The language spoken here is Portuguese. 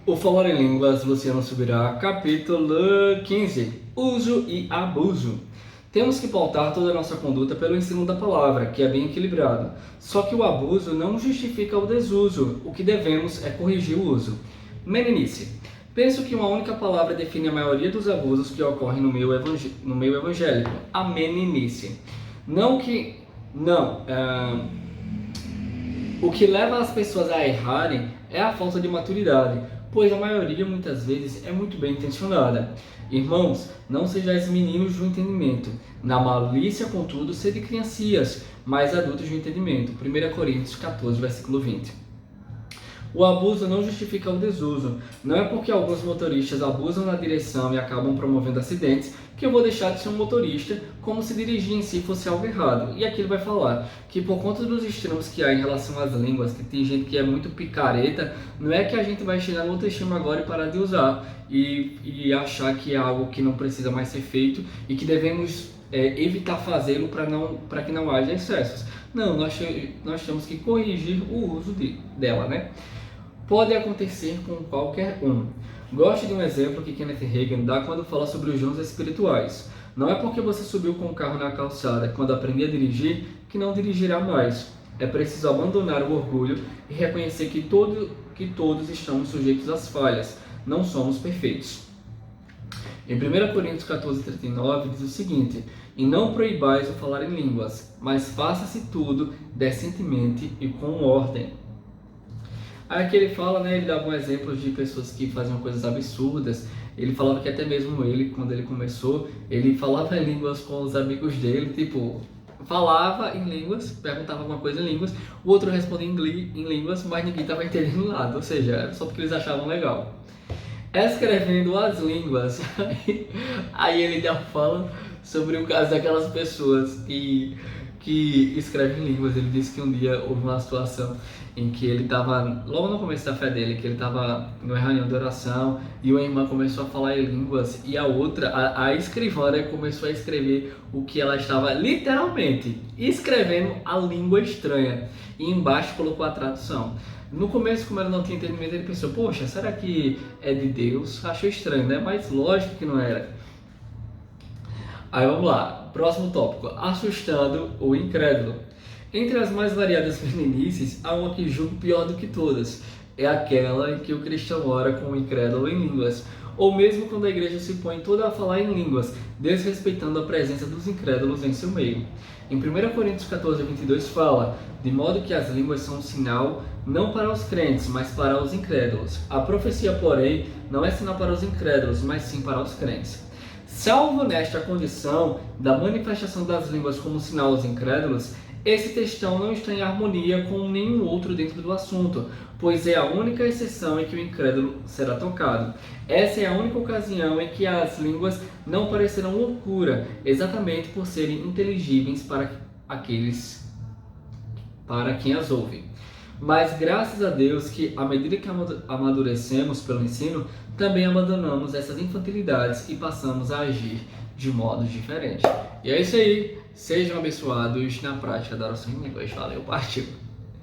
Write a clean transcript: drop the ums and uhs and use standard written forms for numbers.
O Falar em Línguas, Luciano Subirá, capítulo 15. Uso e abuso. Temos que pautar toda a nossa conduta pelo ensino da palavra, que é bem equilibrado. Só que o abuso não justifica o desuso. O que devemos é corrigir o uso. Meninice. Penso que uma única palavra define a maioria dos abusos que ocorrem no meio evangélico. A meninice. Não que... Não. O que leva as pessoas a errarem é a falta de maturidade, pois a maioria muitas vezes é muito bem intencionada. Irmãos, não sejais meninos do entendimento, na malícia, contudo, sede criancias, mas adultos do entendimento. 1 Coríntios 14, versículo 20. O abuso não justifica o desuso. Não é porque alguns motoristas abusam na direção e acabam promovendo acidentes que eu vou deixar de ser um motorista, como se dirigir em si fosse algo errado. E aqui ele vai falar que por conta dos extremos que há em relação às línguas, que tem gente que é muito picareta, não é que a gente vai chegar no outro extremo agora e parar de usar e achar que é algo que não precisa mais ser feito e que devemos evitar fazê-lo para que não haja excessos. Não, nós temos que corrigir o uso dela, né? Pode acontecer com qualquer um. Gosto de um exemplo que Kenneth Hagin dá quando fala sobre os dons espirituais. Não é porque você subiu com o carro na calçada quando aprender a dirigir que não dirigirá mais. É preciso abandonar o orgulho e reconhecer que todos estamos sujeitos às falhas. Não somos perfeitos. Em 1 Coríntios 14:39 diz o seguinte: E não proibais o falar em línguas, mas faça-se tudo decentemente e com ordem. Aí que ele fala, né, ele dava um exemplo de pessoas que faziam coisas absurdas. Ele falava que até mesmo ele, quando ele começou, ele falava em línguas com os amigos dele, tipo, falava em línguas, perguntava alguma coisa em línguas, o outro respondia em línguas, mas ninguém estava entendendo nada, ou seja, era só porque eles achavam legal. Escrevendo as línguas, aí ele já fala sobre o caso daquelas pessoas que escrevem em línguas. Ele disse que um dia houve uma situação em que ele estava, logo no começo da fé dele, que ele estava em uma reunião de oração e uma irmã começou a falar em línguas e a outra, a escrivana, começou a escrever o que ela estava literalmente escrevendo a língua estranha e embaixo colocou a tradução. No começo, como ele não tinha entendimento, ele pensou, poxa, será que é de Deus? Achou estranho, né? Mas lógico que não era. Aí vamos lá, próximo tópico, assustando o incrédulo. Entre as mais variadas meninices, há uma que julgo pior do que todas. É aquela em que o cristão ora com o incrédulo em línguas, ou mesmo quando a igreja se põe toda a falar em línguas, desrespeitando a presença dos incrédulos em seu meio. Em 1 Coríntios 14:22 fala, de modo que as línguas são um sinal não para os crentes, mas para os incrédulos. A profecia, porém, não é sinal para os incrédulos, mas sim para os crentes. Salvo nesta condição da manifestação das línguas como sinal aos incrédulos, esse textão não está em harmonia com nenhum outro dentro do assunto, pois é a única exceção em que o incrédulo será tocado. Essa é a única ocasião em que as línguas não parecerão loucura, exatamente por serem inteligíveis para quem as ouve. Mas graças a Deus que, à medida que amadurecemos pelo ensino, também abandonamos essas infantilidades e passamos a agir de modos diferentes. E é isso aí. Sejam abençoados na prática da oração em línguas. Valeu, partiu!